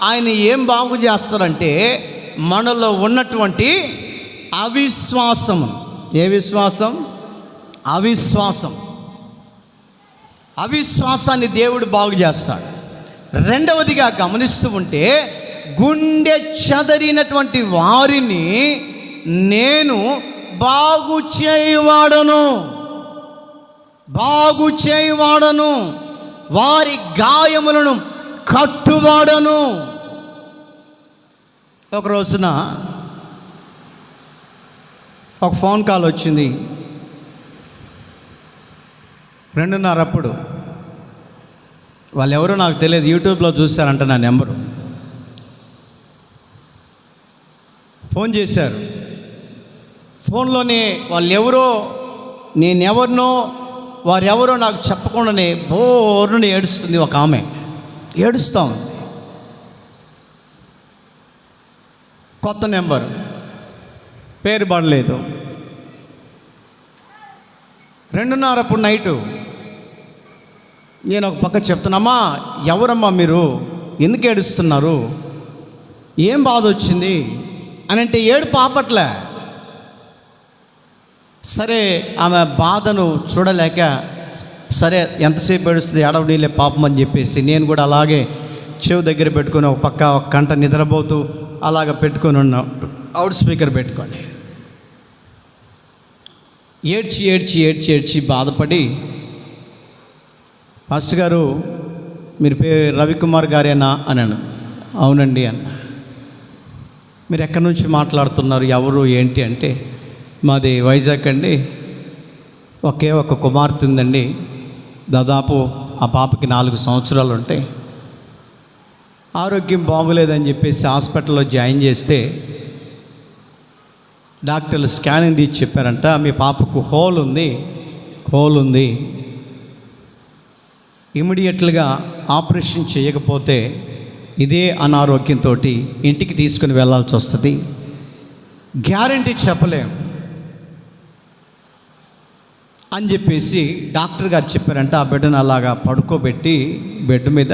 ఆయన ఏం బాగు చేస్తారంటే మనలో ఉన్నటువంటి అవిశ్వాసము. ఏ విశ్వాసం? అవిశ్వాసాన్ని దేవుడు బాగు చేస్తాడు. రెండవదిగా గమనిస్తూ ఉంటే, గుండె చెదరినటువంటి వారిని నేను బాగు చేయువాడను, వారి గాయములను కట్టువాడను. ఒక రోజున ఒక ఫోన్ కాల్ వచ్చింది. 2:30 అప్పుడు. వాళ్ళు ఎవరో నాకు తెలియదు, యూట్యూబ్లో చూశారంట నా నెంబరు. ఫోన్ చేశారు. ఫోన్లోనే వాళ్ళు ఎవరో, నేనెవరినో, వారెవరో నాకు చెప్పకుండానే బోర్ని ఏడుస్తుంది ఒక ఆమె. ఏడుస్తాం. కొత్త నెంబర్, పేరు పడలేదు. 2:30 అప్పుడు నైటు. నేను ఒక పక్క చెప్తున్నామా, ఎవరమ్మా మీరు, ఎందుకు ఏడుస్తున్నారు, ఏం బాధ వచ్చింది అని అంటే ఏడుపు ఆపట్లే. సరే, ఆమె బాధను చూడలేక, సరే ఎంతసేపు ఏడుస్తుంది, ఏడవడీలే పాపం అని చెప్పేసి నేను కూడా అలాగే చెవి దగ్గర పెట్టుకొని ఒక పక్క ఒక గంట నిద్రపోతూ అలాగ పెట్టుకొని ఉన్నా, అవుట్ స్పీకర్ పెట్టుకొని. ఏడ్చి బాధపడి, పాస్టర్ గారు మీరు రవికుమార్ గారేనా అని అన్న. అవునండి అన్న. మీరు ఎక్కడి నుంచి మాట్లాడుతున్నారు, ఎవరు ఏంటి అంటే, మాది వైజాగ్ అండి, ఒకే ఒక కుమార్తె ఉందండి, దాదాపు ఆ పాపకి 4 సంవత్సరాలు ఉంటాయి, ఆరోగ్యం బాగోలేదని చెప్పేసి హాస్పిటల్లో జాయిన్ చేస్తే డాక్టర్లు స్కానింగ్ తీసి చెప్పారంట, మీ పాపకు హోల్ ఉంది, ఇమీడియట్లుగా ఆపరేషన్ చేయకపోతే ఇదే అనారోగ్యంతో ఇంటికి తీసుకుని వెళ్ళాల్సి వస్తుంది, గ్యారంటీ చెప్పలేం అని చెప్పేసి డాక్టర్ గారు చెప్పారంట. ఆ బిడ్డను అలాగా పడుకోబెట్టి బెడ్ మీద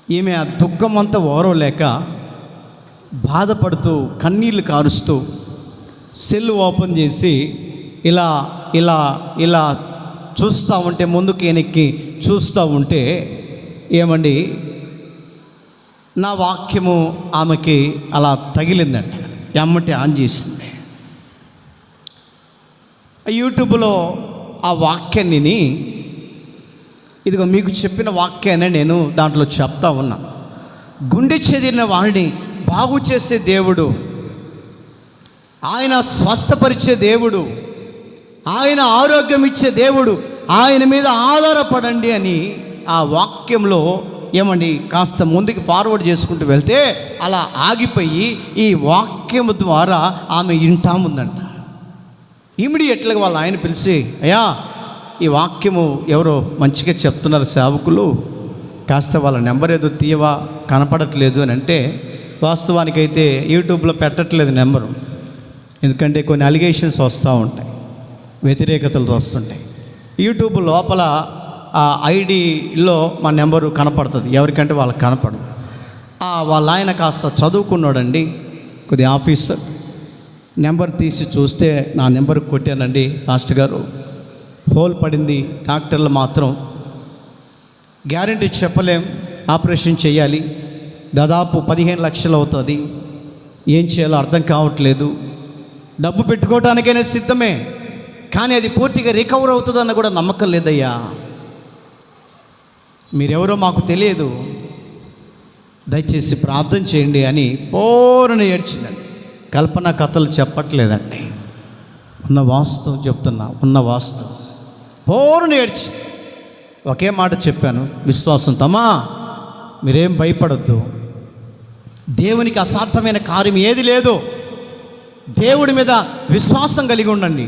ఈమె ఆ దుఃఖం అంతా ఓరవలేక బాధపడుతూ కన్నీళ్ళు కారుస్తూ సెల్ ఓపెన్ చేసి ఇలా ఇలా ఇలా చూస్తూ ఉంటే, ముందుకు వెనక్కి చూస్తూ ఉంటే, ఏమండి నా వాక్యము ఆమెకి అలా తగిలిందంట. ఎమ్మటి ఆన్ చేసింది. యూట్యూబ్లో ఆ వాక్యాన్ని, ఇదిగో మీకు చెప్పిన వాక్యాన్ని నేను దాంట్లో చెప్తా ఉన్నా. గుండె చెదిరిన వాడిని బాగు చేసే దేవుడు, ఆయన స్వస్థపరిచే దేవుడు, ఆయన ఆరోగ్యం ఇచ్చే దేవుడు, ఆయన మీద ఆధారపడండి అని ఆ వాక్యంలో ఏమండి కాస్త ముందుకు ఫార్వర్డ్ చేసుకుంటూ వెళ్తే అలా ఆగిపోయి ఈ వాక్యం ద్వారా ఆమె ఇంటాముందంట. ఇమీడియట్గా వాళ్ళ ఆయన పిలిచి, అయ్యా ఈ వాక్యము ఎవరో మంచిగా చెప్తున్నారు సేవకులు, కాస్త వాళ్ళ నెంబర్ ఏదో తీయవా, కనపడట్లేదు అని అంటే, వాస్తవానికైతే యూట్యూబ్లో పెట్టట్లేదు నెంబరు, ఎందుకంటే కొన్ని అలిగేషన్స్ వస్తూ ఉంటాయి, వ్యతిరేకతలు వస్తుంటాయి. యూట్యూబ్ లోపల ఆ ఐడిలో మా నెంబరు కనపడుతుంది, ఎవరికంటే వాళ్ళకి కనపడదు. వాళ్ళ ఆయన కాస్త చదువుకున్నాడండి, కొద్ది ఆఫీసర్. నెంబర్ తీసి చూస్తే నా నెంబర్ కొట్టానండి, పాస్టర్ గారు హోల్ పడింది, డాక్టర్లు మాత్రం గ్యారంటీ చెప్పలేం, ఆపరేషన్ చేయాలి, దాదాపు 15 లక్షలు అవుతుంది, ఏం చేయాలో అర్థం కావట్లేదు, డబ్బు పెట్టుకోవడానికైనా సిద్ధమే, కానీ అది పూర్తిగా రికవర్ అవుతుందన్న కూడా నమ్మకం లేదయ్యా, మీరెవరో మాకు తెలియదు, దయచేసి ప్రార్థన చేయండి అని పోరని ఏడ్చిందండి. కల్పన కథలు చెప్పట్లేదండి, ఉన్న వాస్తవం చెప్తున్నా, ఉన్న వాస్తవం. పోరని ఏడ్చి ఒకే మాట చెప్పాను, విశ్వాసంతో, అమ్మా మీరేం భయపడద్దు, దేవునికి అసాధ్యమైన కార్యం ఏది లేదు, దేవుడి మీద విశ్వాసం కలిగి ఉండండి,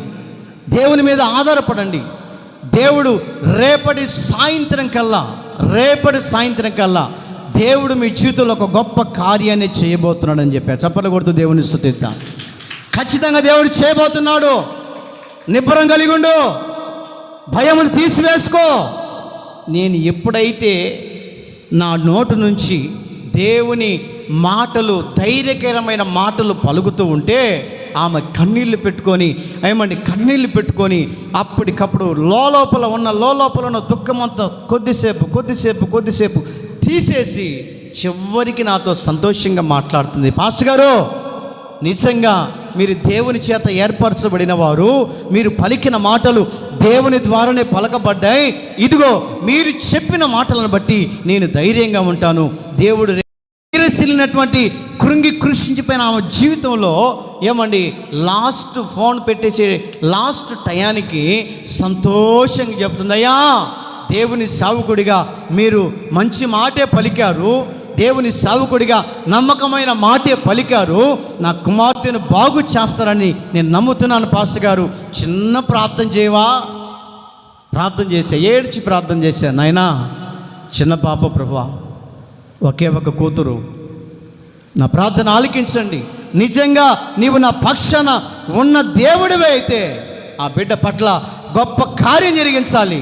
దేవుని మీద ఆధారపడండి, దేవుడు రేపటి సాయంత్రం కల్లా దేవుడు మీ జీవితంలో ఒక గొప్ప కార్యాన్ని చేయబోతున్నాడని చెప్పారు. చప్పట్లు కొడుతూ దేవుని స్తుతిద్దాం. ఖచ్చితంగా దేవుడు చేయబోతున్నాడు. నిబ్బరం కలిగి ఉండు, భయమును తీసివేసుకో. నేను ఎప్పుడైతే నా నోటు నుంచి దేవుని మాటలు, ధైర్యకరమైన మాటలు పలుకుతూ ఉంటే ఆమె కన్నీళ్లు పెట్టుకొని అప్పటికప్పుడు లోపల ఉన్న దుఃఖమంతా కొద్దిసేపు తీసేసి చివరికి నాతో సంతోషంగా మాట్లాడుతుంది. పాస్టర్ గారు, నిజంగా మీరు దేవుని చేత ఏర్పరచబడిన వారు, మీరు పలికిన మాటలు దేవుని ద్వారానే పలకబడ్డాయి. ఇదిగో మీరు చెప్పిన మాటలను బట్టి నేను ధైర్యంగా ఉంటాను. దేవుడు సిలినటువంటి కృషించిపోయిన ఆమె జీవితంలో లాస్ట్ ఫోన్ పెట్టేసి లాస్ట్ టయానికి సంతోషంగా చెప్తుందయ్యా, దేవుని సేవకుడిగా మీరు మంచి మాటే పలికారు, దేవుని సేవకుడిగా నమ్మకమైన మాటే పలికారు, నా కుమార్తెను బాగు చేస్తారని నేను నమ్ముతున్నాను. పాస్టర్ గారు, చిన్న ప్రార్థన చేయవా? ప్రార్థన చేశా, ఏడ్చి ప్రార్థన చేశా. నాయనా, చిన్న పాప ప్రభువా, ఒకే ఒక కూతురు, నా ప్రార్థన ఆలకించండి. నిజంగా నీవు నా పక్షాన ఉన్న దేవుడివే అయితే ఆ బిడ్డ పట్ల గొప్ప కార్యం జరిగించాలి.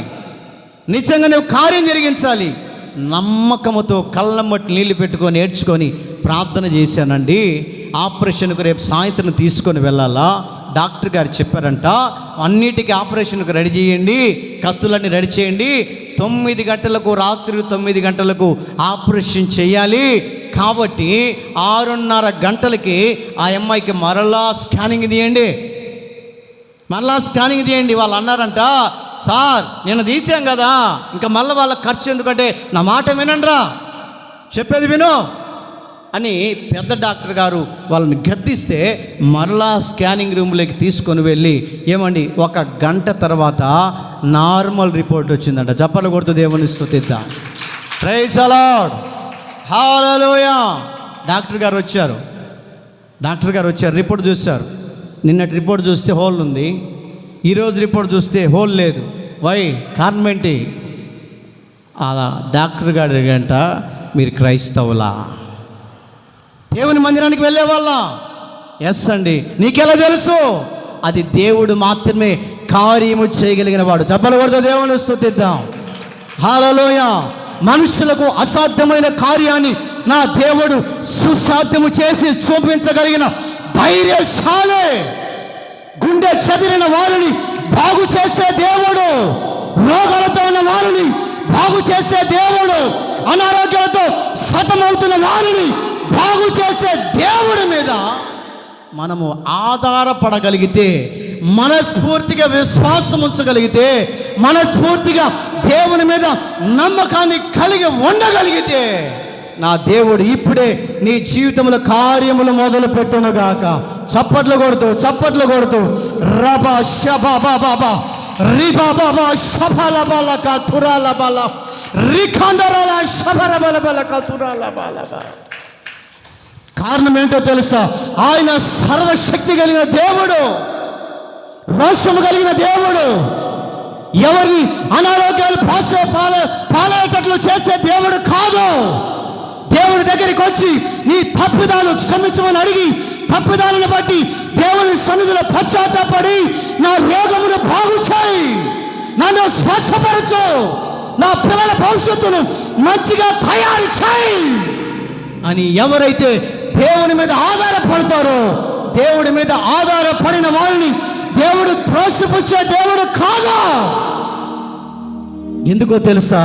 నిజంగా నువ్వు కార్యం జరిగించాలి. నమ్మకముతో కళ్ళమ్మటి నీళ్ళు పెట్టుకొని ఏడ్చుకొని ప్రార్థన చేశానండి. ఆపరేషన్కు రేపు సాయంత్రం తీసుకొని వెళ్ళాలా, డాక్టర్ గారు చెప్పారంట. అన్నిటికీ ఆపరేషన్కు రెడీ చేయండి, కత్తులన్నీ రెడీ చేయండి. 9 గంటలకు, రాత్రి 9 గంటలకు ఆపరేషన్ చేయాలి. కాబట్టి 6:30 గంటలకి ఆ అమ్మాయికి మరలా స్కానింగ్ తీయండి. వాళ్ళు అన్నారంట, సార్ నేను తీసాం కదా, ఇంకా మళ్ళీ వాళ్ళ ఖర్చు ఎందుకంటే నా మాట వినండిరా, చెప్పేది విను అని పెద్ద డాక్టర్ గారు వాళ్ళని గద్దిస్తే మరలా స్కానింగ్ రూమ్లోకి తీసుకొని వెళ్ళి 1 గంట తర్వాత నార్మల్ రిపోర్ట్ వచ్చిందంట. చప్పట్లు కొడుతూ దేవుని స్తుతిద్దాం. Praise the lord, hallelujah. Doctor గారు వచ్చారు, రిపోర్ట్ చూశారు. నిన్నటి రిపోర్ట్ చూస్తే హోల్ ఉంది, ఈరోజు రిపోర్ట్ చూస్తే హోల్ లేదు. కారణం ఏంటి? అలా డాక్టర్ గారు అడిగంట, మీరు క్రైస్తవులా, దేవుని మందిరానికి వెళ్ళే వాళ్ళ? ఎస్ అండి. నీకెలా తెలుసు? అది దేవుడు మాత్రమే కార్యము చేయగలిగిన వాడు. చప్పట్లు కొడుతూ దేవుని స్తుతిద్దాం. హల్లెలూయా. మనుషులకు అసాధ్యమైన కార్యాన్ని నా దేవుడు సుసాధ్యము చేసి చూపించగలిగిన ధైర్యశాలి. గుండె చెదిరిన వారిని బాగు చేసే దేవుడు, రోగాలతో ఉన్న వారిని బాగు చేసే దేవుడు, అనారోగ్యాలతో సతమవుతున్న వారిని బాగు చేసే దేవుడి మీద మనము ఆధారపడగలిగితే, మనస్ఫూర్తిగా విశ్వాసం ఉంచగలిగితే, మనస్ఫూర్తిగా దేవుని మీద నమ్మకాన్ని కలిగి ఉండగలిగితే, నా దేవుడు ఇప్పుడే నీ జీవితంలో కార్యములు మొదలు పెట్టునుగాక. చప్పట్లు కొడుతూ రబా షబా బాబా రిబా బాబా షబల బలక తురాల బల రిఖందరల షబర బల బలక తురాల బల. కారణం ఏంటో తెలుసా? ఆయన సర్వశక్తి కలిగిన దేవుడు, రోషము కలిగిన దేవుడు, ఎవరిని అనారోగ్యాలు పాలయ్యేటట్లు చేసే దేవుడు కాదు. దేవుడి దగ్గరికి వచ్చి నీ తప్పిదాలు క్షమించమని అడిగి, తప్పిదాలను బట్టి దేవుని సన్నిధిలో పశ్చాత్తాపడి, నా రోగమును బాగు చేయి, నన్ను స్వస్థపరచు, నా పిల్లల భవిష్యత్తును మంచిగా తయారు చేయి అని ఎవరైతే దేవుని మీద ఆధారపడతారో, దేవుడి మీద ఆధారపడిన వారిని దేవుడు త్రోసిపుచ్చే దేవుడు కాదు. ఎందుకో తెలుసా?